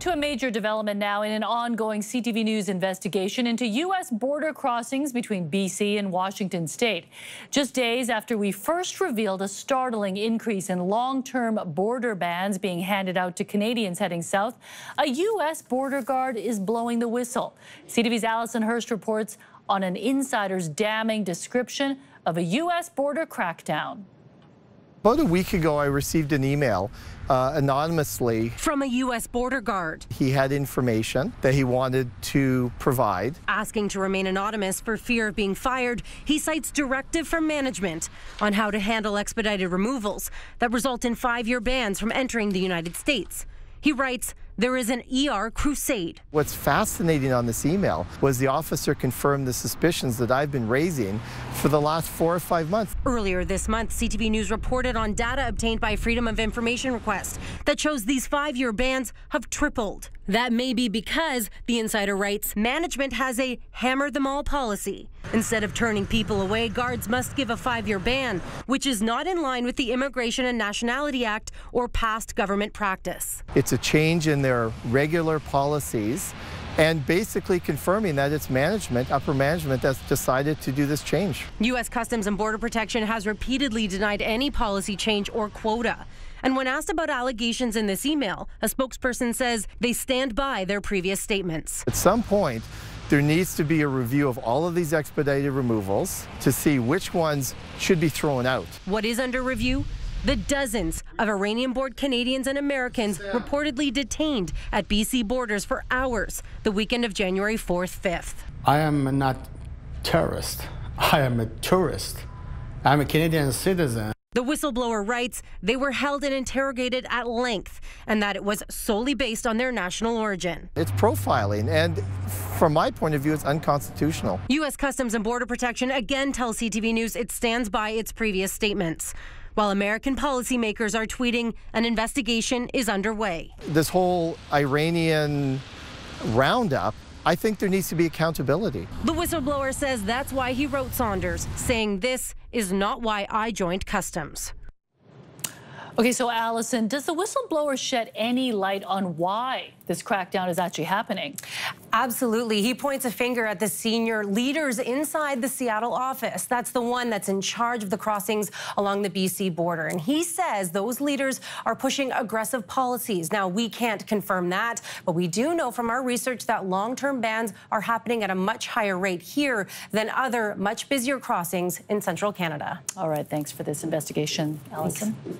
To a major development now in an ongoing CTV News investigation into U.S. border crossings between BC and Washington state. Just days after we first revealed a startling increase in long-term border bans being handed out to Canadians heading south, a U.S. border guard is blowing the whistle. CTV's Allison Hurst reports on an insider's damning description of a U.S. border crackdown. About a week ago, I received an email anonymously from a U.S. border guard. He had information that he wanted to provide. Asking to remain anonymous for fear of being fired, he cites directive from management on how to handle expedited removals that result in 5-year bans from entering the United States. He writes, there is an ER crusade. What's fascinating on this email was the officer confirmed the suspicions that I've been raising for the last 4 or 5 months. Earlier this month, CTV News reported on data obtained by Freedom of Information request that shows these 5-year bans have tripled. That may be because, the insider writes, management has a hammer them all policy. Instead of turning people away, guards must give a 5-year ban, which is not in line with the Immigration and Nationality Act or past government practice. It's a change in their regular policies and basically confirming that it's management, upper management, that's decided to do this change. U.S. Customs and Border Protection has repeatedly denied any policy change or quota. And when asked about allegations in this email, a spokesperson says they stand by their previous statements. At some point, there needs to be a review of all of these expedited removals to see which ones should be thrown out. What is under review? The dozens of Iranian-born Canadians and Americans reportedly detained at BC borders for hours the weekend of January 4th, 5th. I am not terrorist. I am a tourist. I'm a Canadian citizen. The whistleblower writes they were held and interrogated at length and that it was solely based on their national origin. It's profiling, and from my point of view, it's unconstitutional. U.S. Customs and Border Protection again tells CTV News it stands by its previous statements, while American policymakers are tweeting an investigation is underway. This whole Iranian roundup, I think there needs to be accountability. The whistleblower says that's why he wrote Saunders, saying this is not why I joined Customs. Okay, so Allison, does the whistleblower shed any light on why this crackdown is actually happening? Absolutely. He points a finger at the senior leaders inside the Seattle office. That's the one that's in charge of the crossings along the BC border. And he says those leaders are pushing aggressive policies. Now, we can't confirm that, but we do know from our research that long-term bans are happening at a much higher rate here than other much busier crossings in central Canada. All right, thanks for this investigation, Allison. Thanks.